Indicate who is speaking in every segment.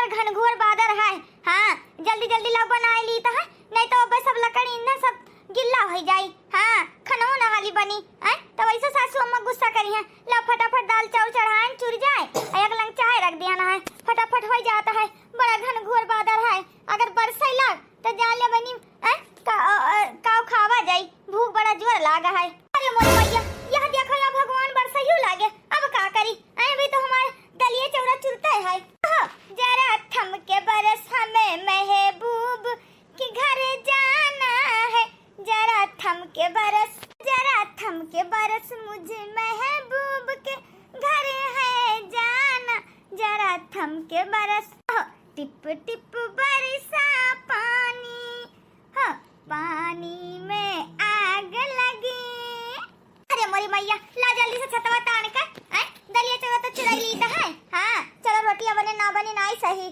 Speaker 1: घनघोर बादल है। हाँ जल्दी जल्दी ला बनाए ली है, नहीं तो अब सब लकड़ी ना सब गिल्ला हो जाई। हाँ खनवा ना हाली बनी है तो वैसे सासू अम्मा गुस्सा करी है। ला फटाफट दाल चावल चढ़ाए चुर जाए, एक लंग चाय रख दिया ना है, फटाफट हो जाता है। बड़ा घनघोर बादल है, अगर बरसाई लग तो जान ले बनी काव खावा जाई, भूख बड़ा जोर लागा है। अरे मोर भैया यह देखो या भगवान बरसाइयो लागे, अब का करी, अभी तो हमारे दलिए चौरा चुरता है। जरा थम के बरस हमें महबूब के घर जाना है, जरा थम के बरस, जरा थम के बरस मुझे महबूब के घर है जाना, जरा थम के बरस। टिप टिप बरसा पानी, हाँ पानी में आग लगी। अरे मोरी मैया ला जल्दी से छतवा तान कर, दलिया चौरा तो चुराई ली है। हाँ चलो रोटियां बने ना बने ना ही सही।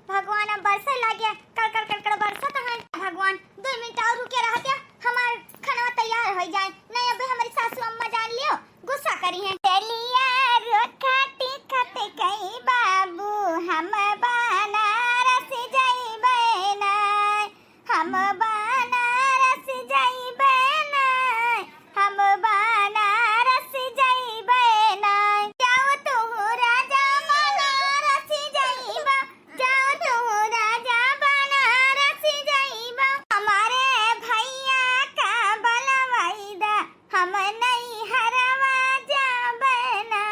Speaker 1: भगवान अब बरसा लग गया, कड़ कड़ कड़ बरसा तो है। भगवान 2 मिनट और रुके रहते हमार खाना तैयार हो जाए, नहीं अबे हमारी सासू अम्मा जान लियो गुस्सा करी है। दलिया रोटी खाते कई बाबू हम बनारस जाइबे ना, हम बनारस जाइबे ना, हम बनारस जाइबे ना। जाओ तू राजा बनारस जाइबा, जाओ तू राजा बनारस जाइबा। हमारे भैया का बलवाइदा हम नहीं हरवा जाबे ना,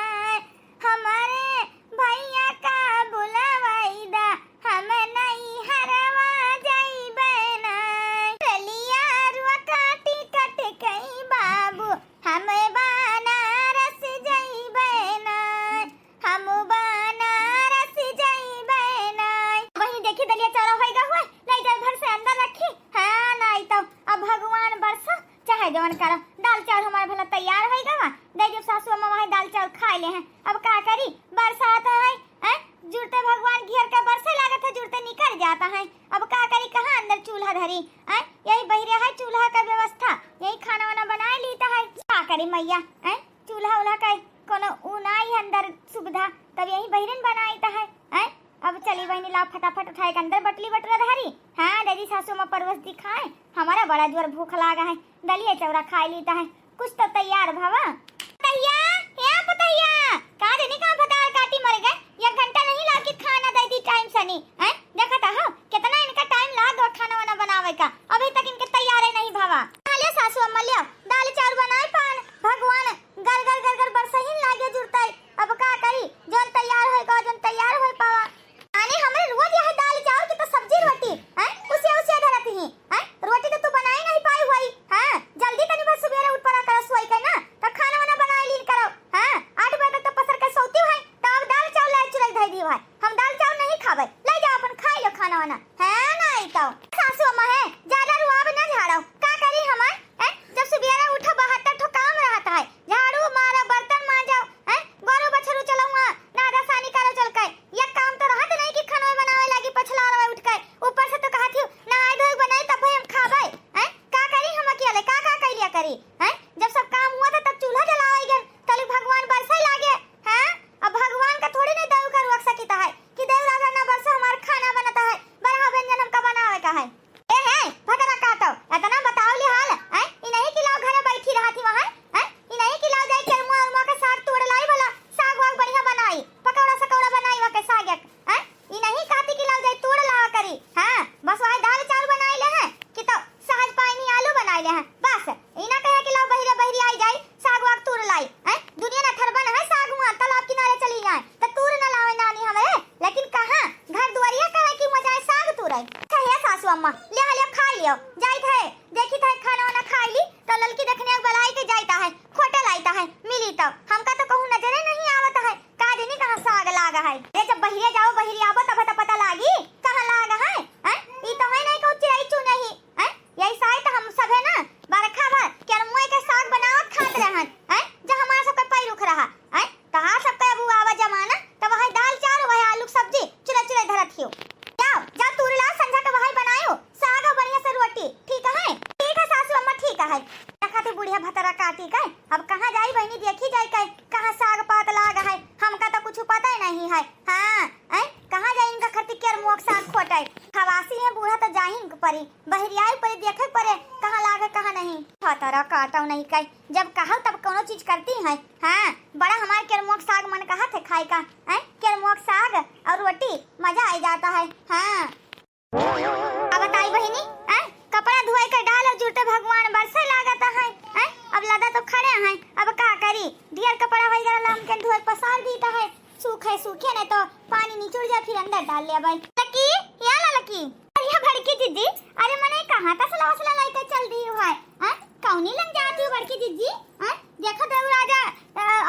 Speaker 1: हमारे भैया का बुलवाइदा हम नहीं हरवा जाइबे ना। दलिया रुआ काटी कट कई बाबू हम बनारस जाइबे ना, हम बनारस जाइबे ना। वही देखी दलिया चौरा होएगा हुआ, नहीं तो घर से अंदर रखी। हाँ नहीं तो अब भगवान बरसा चाहे जवन करो, दाल चावल हमारे भला तैयार होएगा वा, दे जब सासू अम्मा वही दाल चावल खा ले हैं। अब का करी, बरसात है जुड़ते भगवान घेर के बरसे लागत है, जुड़ते निकल जाता है। अब का करी, कहाँ अंदर चूल्हा धरी, यही बहिरे है चूल्हा का व्यवस्था, यही खाना वाना बनाए लीता है। का करी मैया, चूल्हा उल्हा का कोनो उनाई है अंदर सुविधा, तब यही बहिरन बनाईता है। अब चली बहनी ला फटाफट उठाए के अंदर बटली बटरा धारी। हाँ दादी सासू में परवश दिखाए, हमारा बड़ा जोर भूख लागा है, दलिया चौरा खाई लीता है। कुछ तो तैयार भवा पतैया, या पतैया का देनी का फटार काटी मर गए, 1 घंटा नहीं लाके खाना दे दी टाइम से नहीं। देखा था हो कितना इनका टाइम लाग खाना वाना बनावे का, अभी तक इनके तैयार नहीं भवा। ले सासू अम्मा ले दाल चावल बनाए पान, भगवान गर गर गर गर बरसहीन लागे जुड़ता। अब का करी, जोन तैयार होएगा जोन तैयार हो पावा। आने हमरे रोज यह दाल चावल की तो सब्जी रोटी उसे धरत ही रोटी तो तू बनाई नहीं पाई हुई। हां जल्दी तनी बस सुबह उठ पड़ा कर सोई के ना, तो खाना वाना बनाए लीन करो। हां 8 बजे तक तो पसर के सोती है, तो अब दाल चावल ले चुराई धई दी है। हम दाल चावल नहीं खाबे, ले जा अपन खाई लो खाना वाना है नहीं तो। सासू अम्मा है ज्यादा रुआब ना झाड़ो, का करी हमार जब सुबह उठो 72 ठो काम रहता है, झाड़ू मारो बर्तन मांजो, गोरू बछरू चलाऊंगा ना रसानी करो चल के, ये काम तो रहत नहीं कि खाना बनावे लगी पछला रहे उठ के, ऊपर से तो कहती हूं नहाई धोई बनाई तब हम खाबे। का करी हम अकेले का कैलिया करी, जब सब काम हुआ था तब चूल्हा जलावे गए, तले भगवान बरसे लागे। अब भगवान का थोड़ी नहीं देव कर रख सकता है कि देव राजा ना बरसे हमारा खाना बनाता है, बड़ा व्यंजन हमका बनावे का है। भगरा काटो इतना बताओ ले हाल, ई नहीं कि लाओ घरे बैठी रहती वहां, ई नहीं कि लाओ जाई के मुआ के साग तोड़ लाई भला, साग वाग बढ़िया बनाई, पकौड़ा सकौड़ा बनाई वा के साग, ई नहीं कहती कि लाओ जाई तोड़ ला करी। हां बस वही दाल चावल बनाई ले हैं कि तो सहज पानी आलू बनाई ले हैं, बस ई ना कहे कि लाओ बहिरे बहिरी आई जाई साग वाग तोड़ लाई। दुनिया ना थरबन है साग हुआ तालाब किनारे चली जाए तो तोड़ ना लावे नानी हमें, लेकिन कहां घर दुआरिया कहे कि मजा साग तोड़ाई। कहे सासू अम्मा ले हाले खा लियो, जाई थे देखी थे खाना वाना खाई ली तो ललकी देखने बलाई के जाता है, खोटा लाइता है मिली तो हमका तो कहूं नजरे नहीं आवत है, का देनी कहां साग लागा है। ए जब बहिरे जाओ बहिरी आवत तब तो पता लागी कहां लागा है। ई तो है नहीं कहूं चिराई चू नहीं, यही साई तो हम सब है ना बरखा भर के मुए के साग बनावत खात रहन, जब हमारा सब का पैर उख रहा कहां सब का अबू आवा जमाना, तो वही दाल चावल वही आलू सब्जी चुरा चुरा धरत हियो। जाओ जा तुरला संझा के वही बनायो साग बढ़िया से रोटी, ठीक है सासू अम्मा ठीक है। देखा थे बुढ़िया भतरा काटी का, अब कहां जाई बहनी देखी जाई का कहां साग पात लाग है, हमका तो कुछ पता ही नहीं है। हां कहां जाई इनका खर्च बूढ़ा तो जाहिन परी बहरियाई परी देखे परे कहाँ लागे कहाँ नहीं तारा काटा नहीं कई जब कहा तब कोनो चीज करती है। हाँ बड़ा हमारे केरमुआ साग मन कहा थे खाए का है केरमुआ साग और रोटी मजा आ जाता है। हाँ अब बताई बहिनी कपड़ा धोए कर डाल और जूते भगवान बरसे लागता है अब लदा तो खड़े हैं अब का करी ढेर कपड़ा हो गया लाम के धोए पसार दीता है सूखे सूखे नहीं तो पानी निचुड़ जाए फिर अंदर डाल लिया भाई लकी या ला लकी अरे बड़की जीजी अरे मने कहां का सला सला लेके चल रही हो है कौनी लग जाती हो बड़की जीजी देखो देव राजा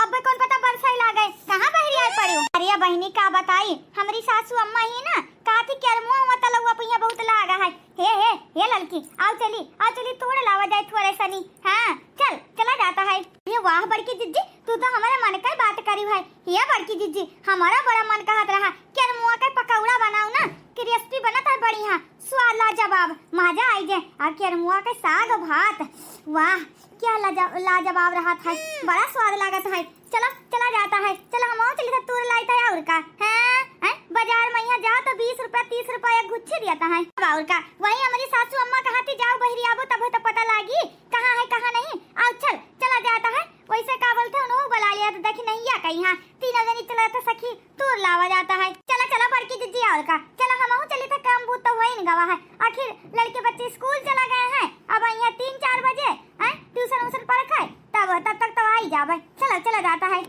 Speaker 1: अब कौन पता बरसाई ला गए कहां बहरी आई पड़ी हो। अरे बहनी का बताई हमारी सासू अम्मा ही ना काती केरमुआ मत लउआ पहिया बहुत लागा है हे लड़की आओ चली तोड़ लावा जाए थोड़े सनी। हाँ चल चला जाता है। ये वाह बड़की जिज्जी तू तो हमारे मन का बात करी है। ये बड़की जिज्जी हमारा बड़ा मन कहत रहा केरमुआ का पकौड़ा बनाऊ ना क्रिस्पी बनता है बढ़िया स्वाद लाजवाब मजा आई जे आ केरमुआ का साग भात वाह क्या लाजवाब रहा था बड़ा स्वाद लागत है। चलो चला जाता है चलो हम चली था तूर लाई था और का है बाजार में यहाँ जाओ तो 20 रुपया 30 रुपया गुच्छी दिया है और का वही हमारी सासू अम्मा कहा थी जाओ बहरी आबो तब तो पता लागी कहाँ है कहाँ नहीं आओ चल चला जाता है। वैसे का बोलते उन्होंने बुला लिया तो देखी नहीं या कहीं यहाँ तीनों जनी चला था सखी तूर लावा जाता है। चला चला बड़की जिज्जी और का चला हम चली था काम बूत तो वही गवा है आखिर लड़के बच्चे स्कूल चला गए हैं अब यहाँ 3-4 बजे ट्यूशन उसन पढ़ खाए तब तक तो आई जावे चला चला जाता है।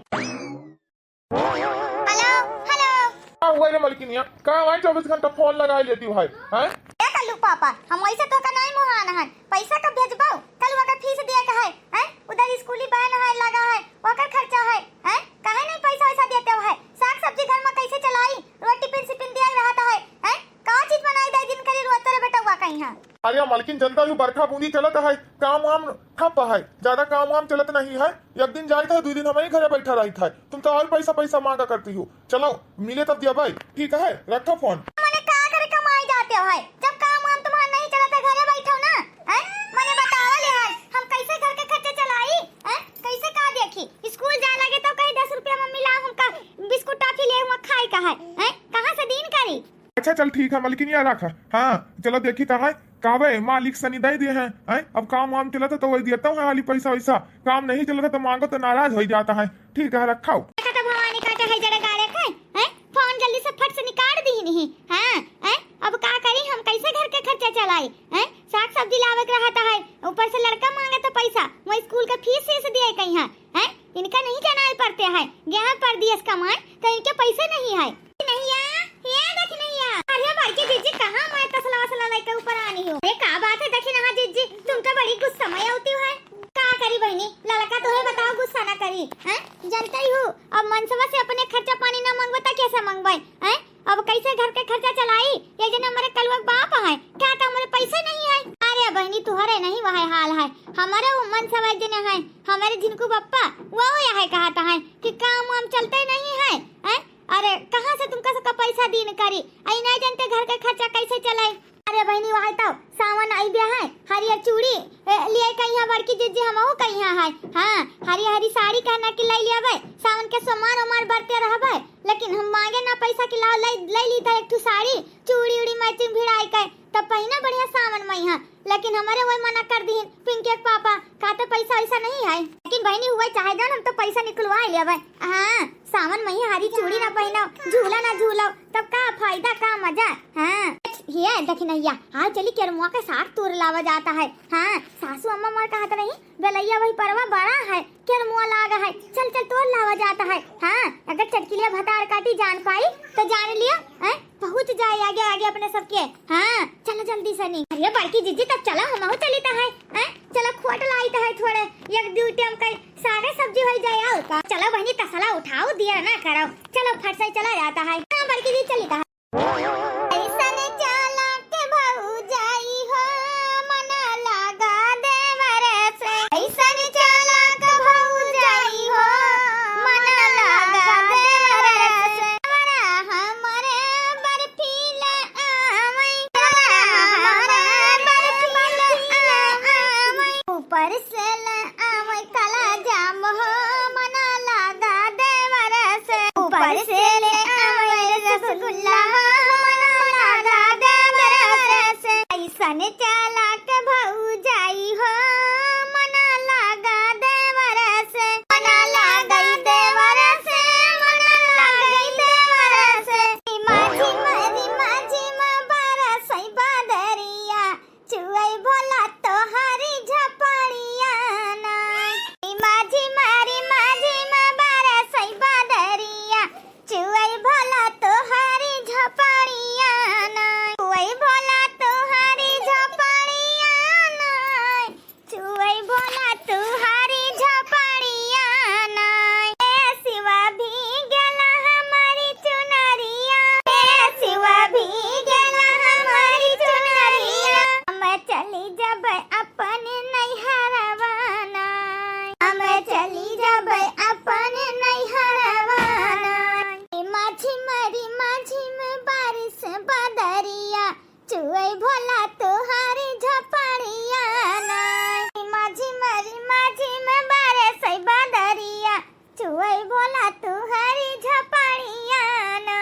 Speaker 1: हेलो हेलो
Speaker 2: वही मलकिनिया कहाँ भाई 24 घंटा फोन लगा लेती भाई हैं
Speaker 1: क्या कल्लू पापा हम वैसे तो का नहीं मुहाना है पैसा कब भेजबाओ कल वका फीस दिया का है उधर स्कूली बैन है लगा है वका खर्चा है काहे नहीं पैसा वैसा देते हो है साग सब्जी घर में कैसे चलाई रोटी टिफिन दिया रहता है का चीज बनाई दे दिन करी रोते रे बेटा हुआ कहीं है।
Speaker 2: अरे मलकिन जनता भी बरखा बूंदी चलत है काम वाम ठप है ज्यादा काम वाम चलत नहीं है एक दिन जाए था 2 दिन हमें घरे बैठा रही था तुम तो और पैसा मांगा करती हो। चलो मिले तब दिया भाई ठीक है रखो फोन
Speaker 1: मैंने का करे कमाई जाते हो है जब काम वाम तुम्हारा नहीं चलता घरे बैठो ना मैंने बतावा ले हाल हम कैसे घर के खर्चे चलाई कैसे का देखी स्कूल जाए लगे तो कहीं 10 रुपया मम्मी ला हमका बिस्कुट टॉफी ले हुआ खाए का है कहां से दिन करी।
Speaker 2: अच्छा चल ठीक है मलकिनिया रखा। हाँ चलो देखी कहा कावे मालिक सनी दे दिए हैं अब काम वाम चला था तो वही देता हूँ वाली पैसा वैसा काम नहीं चला था तो मांगो तो नाराज हो जाता है। ठीक है रखाओ
Speaker 1: भवानी काटे है जरा गाड़े का फोन जल्दी से फट से निकाल दी नहीं। हाँ अब का करी हम कैसे घर के खर्चा चलाई साग सब्जी लावे के रहता है ऊपर से लड़का मांगे तो पैसा वो स्कूल का फीस दिए कहीं है इनका नहीं जाना पड़ते है यहाँ पर दिए कमाए तो इनके पैसे नहीं है कहाँ मैं तसला वसला लेके ऊपर आनी हूँ का बात है देखी ना जीजी तुम तो बड़ी गुस्सा में होती है का करी बहनी लड़का तो है बताओ गुस्सा ना करी जानते ही हूँ अब मनसवा से अपने खर्चा पानी ना मंगवाता कैसे मंगवाए अब कैसे घर के खर्चा चलाई ये जन हमारे कलवा बाप है क्या तो हमारे पैसे नहीं है। अरे बहनी तुम्हारे नहीं वह हाल है हमारे वो मनसवा जन है हमारे जिनको बप्पा वो यह कहता है कि काम वाम चलते नहीं है अरे कहाँ से तुमका सबका पैसा दिन करी आई नहीं जानते घर का खर्चा कैसे चलाए। अरे बहनी वहाँ तो सावन आई दिया है हरियर चूड़ी लिए कहीं बड़की जिज्जी हम कहीं है हाँ हरी हरी साड़ी कहना कि ले लिया भाई सावन के सामान हमार बरते रह भाई लेकिन हम मांगे ना पैसा कि लाओ ले ली था एक साड़ी चूड़ी उड़ी मैचिंग भिड़ाई कर तब पहिना बढ़िया सावन में यहाँ लेकिन हमारे वही मना कर दी पिंकी के पापा कहते पैसा ऐसा नहीं है लेकिन बहनी हुआ चाहे जान हम तो पैसा निकलवा लिया भाई। हाँ सावन में हरी चूड़ी ना पहनो झूला ना झूलो तब का फायदा का मजा। हाँ ये देखी नैया हाँ चली केरमुआ का साग तोड़ लावा जाता है। हाँ सासू अम्मा मार कहते नहीं बेलैया वही परवा बड़ा है केरमुआ लागा है चल चल तोड़ लावा जाता है। हाँ अगर चटकिलिया भतार काटी जान पाई तो जान लिया पहुँच जाए आगे आगे अपने सबके। हाँ चलो जल्दी से नहीं अरे बड़की जीजी तब चला हम चली है चलो खोट लाई है थोड़े एक दो टाइम का सारे सब्जी हो जाए और का चलो बहनी तसला उठाओ दिया ना कराओ चलो फट से चला जाता है। हाँ बड़की जी चली था बन चाला के भौजाई हो मना लागा देवर से मना लागई देवर से मना लागई देवर से माझी में बरसई बदरिया चुई भोला तोहरी झपड़िया ना माझी में बरसई बदरिया चुई भोला तोहरी झपड़िया ना चुई भोला तोहरी झपड़िया ना चुई भोला तोहरी झपड़िया ना ए शिवा भी गेला हमारी चुनरिया ए शिवा भी गेला हमारी चुनरिया हम चली जब अपन नैहरवा ना हम चली जब अपन नैहरवा ना माझी में बारिश बदरिया चुई भोला तोहारी झपड़िया ना माझी में बारिश बदरिया चुई भोला तोहारी झपड़िया ना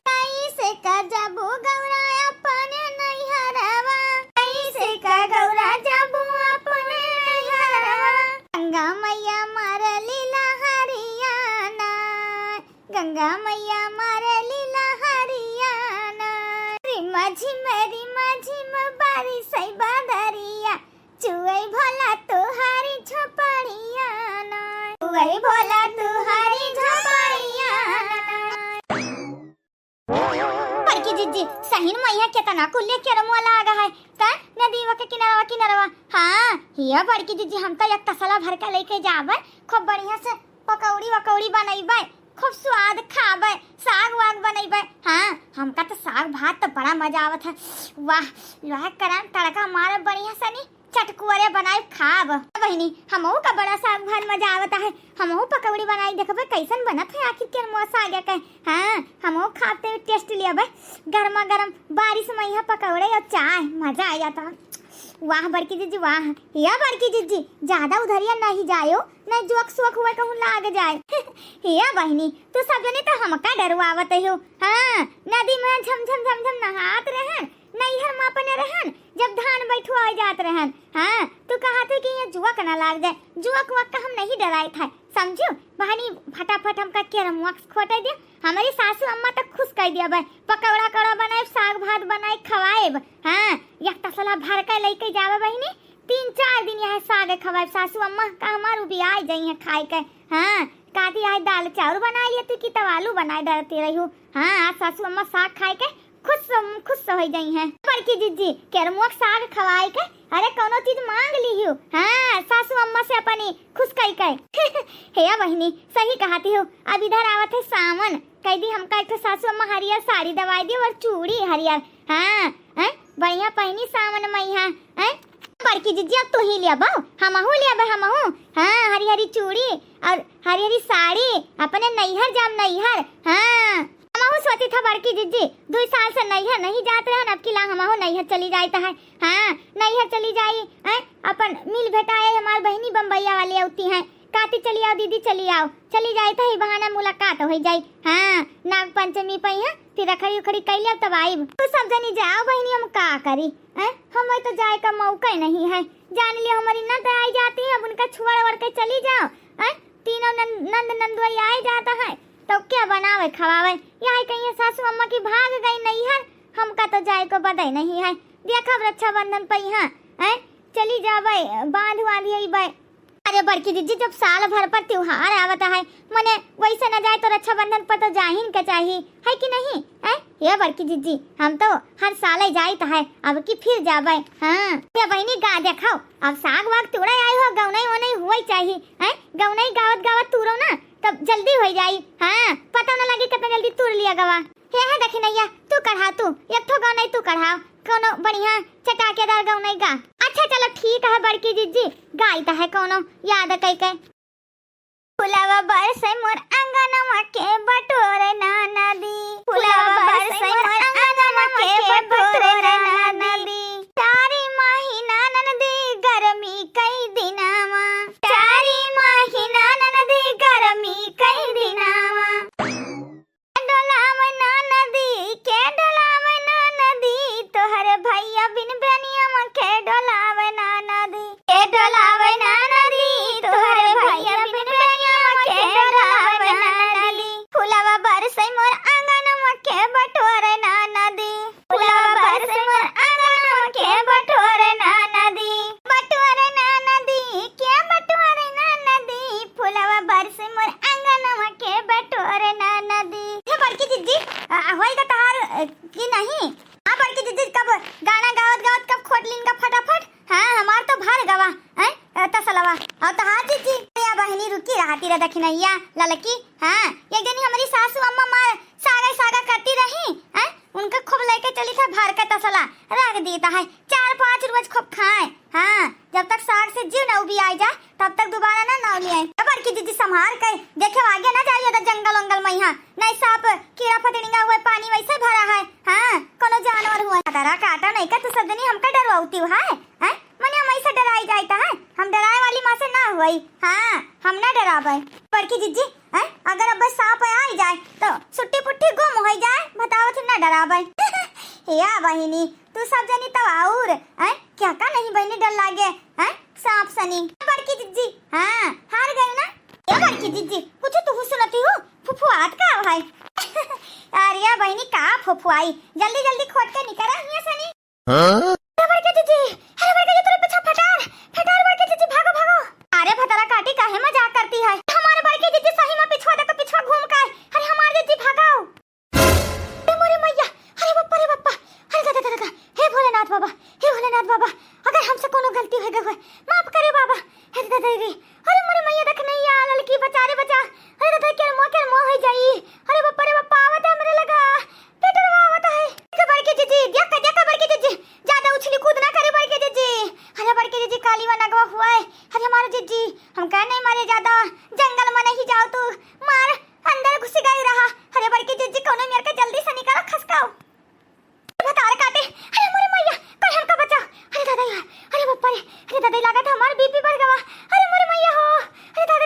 Speaker 1: कैसे का जबू गौरा अपन नैहरवा कैसे का गौरा जबू अपन नैहरवा गंगा मैया मारली लहरियाना गंगा मैया मारली लहरियाना माझी में बारिश बदरिया चुई भोला तोहारी झपड़िया ना चुई भोला तोहारी झपड़िया बड़की जीजी सहीन मैया केतना कुल्ले केरमुआ लागा है का नदीवा के किनारवा हाँ हिया बड़की जीजी हम तो एक तसला भर के लेके जाबे खूब बढ़िया से पकौड़ी बनैबे खूब स्वाद खाबे साग वाग बनैबे हाँ हमका तो साग भात तो बड़ा मजा आवत है वाह लोहा कराम तड़का मार बढ़िया सनी चटकुरे बनाए खाब बहिनी हमहू का बड़ा साग भात मजा आवता है हमहू पकौड़ी बनाई देखबे कैसन बनत है आखिर के मुआ साग के हाँ हमहू खाते हुए टेस्ट लियाबे गरमा गरम बारिश में यहाँ पकौड़े और चाय मजा आ जाता है वाह बड़की जीजी वाह या बड़की जीजी ज्यादा उधरिया नहीं जायो नहीं जुअक सुअक हुआ कहूँ लाग जाए या बहिनी तू सब जने तो हमका डरवावत हो हाँ नदी में झम नहात रहन नैहर में अपने रहन जब धान बैठो आ जात रहन हाँ तू कहा थे कि ये जुअक ना लाग जाए जुअक वक का हम नहीं डराए थे समझो बहनी फटाफट हमका केरमुआ खोटे दिया हमारी सासू अम्मा तक खुश कर दिया भाई पकौड़ा कड़ा बनाए साग भात बनाए खवाएब हाँ एक तसला भर के लेके जावे बहिनी 3-4 दिन यहाँ साग खवाए सासू अम्मा का हमारू भी आ जाई है खाए के हाँ काती आज दाल चावल बना लिए तू की तब आलू बनाए डरती रही हूँ हाँ आज सासू अम्मा साग खाए के खुश हो गई हैं बड़की जीजी केरमुआ साग खवाए के अरे कोनो चीज मांग ली हूँ हाँ सासू अम्मा से अपनी खुश कई हे बहिनी सही कहती हो अब इधर आवत है सावन कह दी हमका एक सासू अम्मा हरियर साड़ी दवाई दी और चूड़ी हरियर हाँ बढ़िया पहनी सावन मैया बड़की जीजी अब तो ही लिया बाऊ हमहू हाँ हरी हरी चूड़ी और हरी हरी साड़ी अपने नैहर जाम नैहर हाँ हमहू सोची था बड़की जीजी 2 साल से नैहर नहीं जाते हैं अब की ला हमहू नैहर चली जाता है हाँ नैहर चली जाई अपन मिल भेटाए हमार बहनी बम्बैया वाली आती हैं काती चली आओ दीदी चली जाए तो ही बहाना मुलाकात हो जाई हाँ नाग पंचमी पे है फिर रखड़ी उखड़ी कैलिया तब आई तो सब जनी जाओ बहनी हम का करी हम तो जाए का मौका ही नहीं है जान लियो हमारी नंद आई जाती है अब उनका छुआ वड़ के चली जाओ तीनों नंद नंदुआ आ जाता है तो क्या बनावे खवावे यहाँ कहीं सासू अम्मा की भाग गई नैहर हमका तो जाए को बधाई नहीं है देखा रक्षाबंधन पे यहाँ चली जावे बांध बाई अरे बड़की जीजी जब साल भर पर त्योहार आवता है मने वैसे न जाए तो रक्षाबंधन पर तो जाहिन के चाहिए है कि नहीं ये बड़की जीजी हम तो हर साल ही जाता है अब की फिर जावे हाँ ये बहनी गा देखाओ अब साग वाग तुड़ा आई हो गौनई वनई हुआ चाहिए गौनई गावत तुरो ना तब जल्दी हो जाई हाँ पता न लगे कितना जल्दी तुर लिया गवा है देखी नैया तू कढ़ा तू एक ठो गौनई तू कढ़ाओ कोनो बढ़िया चटाकेदार गौनई गा अच्छा चलो ठीक है बड़की जीजी गाइता है कोनो याद कई के फुलावा बरसे मोर अंगनवा के बटोरे ना नदी फुलावा बरसे मोर अंगनवा के बटोरे ना नदी 4 महीना नदी गर्मी कई दिनावा 4 महीना नदी गर्मी कई दिनावा डोलावे ना नदी के डोलावे ना नदी तोहर भैया बिन बनिया नहीं। हाँ बड़की दीदी कब गाना गावत गावत कब खोटलिन का फटाफट। हाँ हमार तो भार गवा हैं तसलवा और तो हाँ जीजी या बहनी रुकी रहती रे दखिनैया ललकी। हाँ एक दिन हमारी सासू अम्मा मार सागा सागा करती रही हैं उनका खूब लेके चली था भार का तसला रख देता है 4-5 रोज खूब खाए। हाँ जब तक साग से जीव न उबी आई जाए तब तक दोबारा ना नाव ले आए। बड़की दीदी संभाल कर देखे आगे ना जाइए तो जंगल वंगल में यहाँ नहीं सांप कीड़ा फतिंगा हुए पानी वैसे भरा है। हाँ कोनो जानवर हुआ डरा काटा नहीं का तू सब जनी हमका डरवाती है हैं मने हम ऐसा डराई जाता है हम डराए वाली माँ से ना हुई। हाँ हम ना डरावे बड़की दीदी हैं अगर अब सांप आ जाए तो सुट्टी पुट्टी गुम हो जाए बताओ तो ना डरावे। या बहिनी तू सब जनी तब और हैं क्या का नहीं बहनी डर लागे हैं सांप सनी। बड़की दीदी हाँ हार गई ना ये बड़की दीदी कुछ तू सुनती हो फुफुआत का भाई। अरे बहनी का फुफुआई जल्दी जल्दी खोट के निकल यहाँ सनी। बड़की दीदी अरे बड़की दीदी तेरे पीछे फटार फटार बड़की दीदी भागो भागो। अरे भतरा काटी काहे मजाक करती है हमारे बड़की दीदी सही में पिछवा दे तो पिछवा घूम कर अरे हमारे दीदी भागाओ। अरे मोरे मैया अरे बप्पा अरे दादा दादा हे भोलेनाथ बाबा अगर हमसे कोनो गलती हो गई माफ करे बाबा। अरे दादा रे अरे मोरे मैया देख नहीं आ लड़की बचा रे बचा। अरे दादा के मोह हो जाई। अरे बप्पा आवत है मेरे लगा पेटरवा आवत है। के बड़की दीदी देखा बड़की दीदी ज्यादा उछली कूद ना करे बड़की दीदी। अरे बड़की दीदी काली वा नगवा हुआ है। अरे हमारे दीदी हम कह नहीं मारे ज्यादा जंगल में नहीं जाओ तू मार अंदर घुस गई रहा। अरे बड़की दीदी कोनो मेरे के जल्दी से निकालो खसकाओ भतार काटे। अरे मोरे मैया कोई हमका बचाओ। अरे दादा यार अरे बप्पा रे अरे दादा लगा था हमारा बीपी बढ़ गया। अरे मोरे मैया हो अरे दादा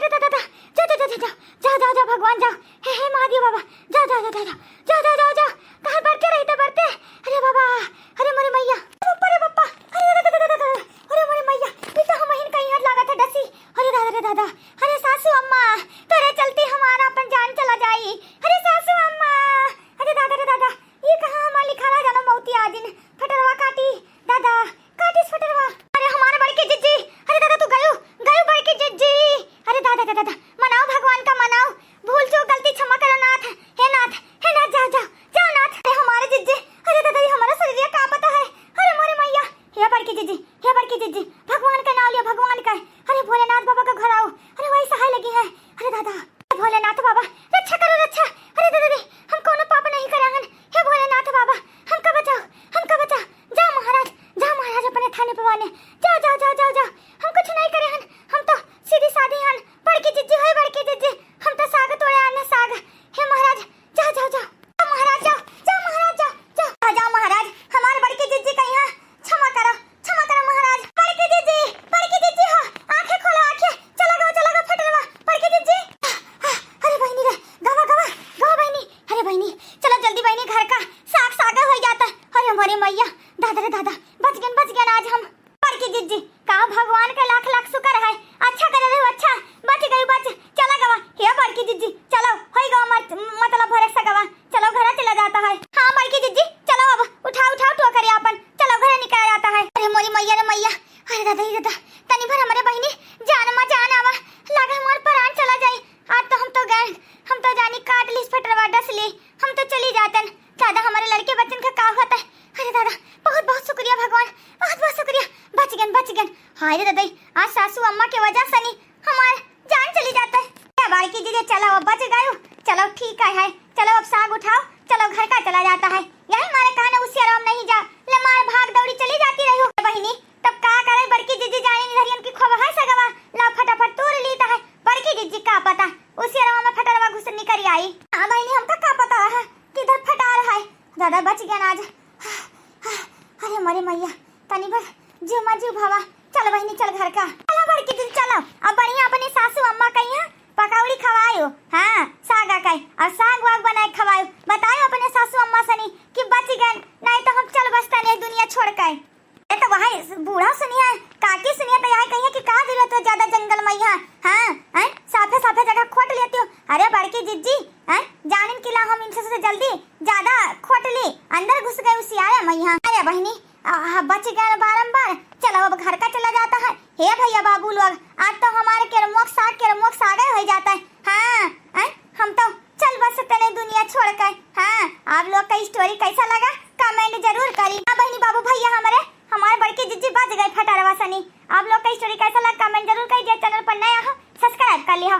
Speaker 1: जा भगवान जाओ हे महादेव बाबा जाओ कहां बढ़ते अरे बाबा अरे मोरे मैया बप्पा अरे दादा अरे मोरे मैया ये तो हम हिन कहीं हाथ लगा था डसी। अरे दादा अरे सासू अम्मा तेरे चलती हमारा अपन जान चला जाई। अरे सासू अम्मा अरे दादा ये कहां हमारी खाना जानो मौती आदिन फटरवा काटी दादा काटी फटरवा। अरे हमारे बड़की जीजी अरे दादा तू गयो बड़की जीजी। अरे दादा मनाओ भगवान का मनाओ भूल चूक गलती क्षमा करो नाथ हे नाथ जाओ नाथ। अरे हमारे जीजी अरे दादा ये हमारा शरीर का पता है। अरे मोरे मैया हे बड़की जीजी भगवान का नाम लिया भगवान का। अरे भोलेनाथ बाबा का घर आओ। अरे वही सहाय लगी है। अरे दादा भोलेनाथ बाबा रक्षा करो रक्षा। अरे दादा हम कोनो पाप नहीं करे हन हे भोलेनाथ बाबा हमका बचाओ। जाओ महाराज अपने थाने पवाने जाओ हम कुछ नहीं करे हन हम तो सीधी सादी हन। बड़की जीजी है बड़की जीजी हम तो साग तोड़े आने साग हे महाराज जाओ महाराज जाओ महाराज हमारे बड़की जीजी का यहाँ क्षमा करो महाराज। बड़की जीजी हो आंखें खोलो आंखें चला गो फटरवा बड़की जीजी। अरे बहनी रे गवा बहनी। अरे बहनी चलो जल्दी बहनी घर का साग हो जाता। अरे हमारे मैया दादा बच गए आज हम। बड़की जीजी का भगवान का लाख शुक्र है अच्छा करे रहो अच्छा बच गई चला गवा हे बड़की जीजी चलो होई गवा मतलब भरे सगवा चलो घर चला जाता है। हाँ बड़की जीजी चलो अब उठाओ टोकरी अपन चलो घर निकल जाता है। अरे मोरी मैया रे मैया अरे दादा तनी भर हमारे बहनी जान आवा लगा हमार प्राण चला जाए। आज तो हम तो जानी काट ली फटरवा डस ली हम तो चली जातन दादा हमारे लड़के बच्चन का होता है। अरे दादा बहुत शुक्रिया भगवान बहुत शुक्रिया बच गए। हाँ रे दादा आज सासू अम्मा के वजह से नहीं हमारे जान चली जाता है। बाड़की दीदी चलो अब बच गए चलो ठीक है चलो अब साग उठाओ चलो घर का चला जाता है। यही हमारे कहने उसी आराम नहीं जा लमार भाग दौड़ी चली जाती रही हो बहनी तब का करे बड़की दीदी जाने नहीं हरियन की खबर है सगवा ला फटाफट तोड़ लेता है। बड़की दीदी का पता उसी आराम में फटरवा घुस निकल आई। हाँ बहनी हमका का पता है किधर फटा रहा है दादा बच गया आज। अरे मरे मैया तनी भर जीव भावा चल बहनी चल घर का चलो बड़की दीदी चलो अब बढ़िया अपनी सासू अम्मा का यहाँ पकौड़ी खवायो। हाँ साग का और साग वाग बनाए खवायो बताओ अपने सासू अम्मा सनी कि बच गए नहीं तो हम चल बसता नहीं दुनिया छोड़ कर। ये तो वहाँ बूढ़ा सुनिए काकी सुनिए तो यहाँ कहिए कि कहाँ जरूरत हो ज्यादा जंगल में यहाँ। हाँ साफे जगह खोट लेती हो। अरे बड़की जीजी जानिन किला हम इनसे जल्दी ज्यादा खोट ली अंदर घुस गए उसी आया मैं यहाँ। अरे बहनी बच गए बारंबार चलो अब घर का चला जाता है। हे भैया बाबू लोग आज तो हमारे केरमोक साग हो जाता है। हाँ हम तो चल बस तने दुनिया छोड़कर। हाँ, आप लोग का स्टोरी कैसा लगा कमेंट जरूर करी। हाँ बहनी बाबू भैया हमारे बड़के जिज्जी बज गए फटारवा सनी। आप लोग का स्टोरी कैसा लगा कमेंट जरूर करिए। चैनल पर नया हो सब्सक्राइब कर लिया।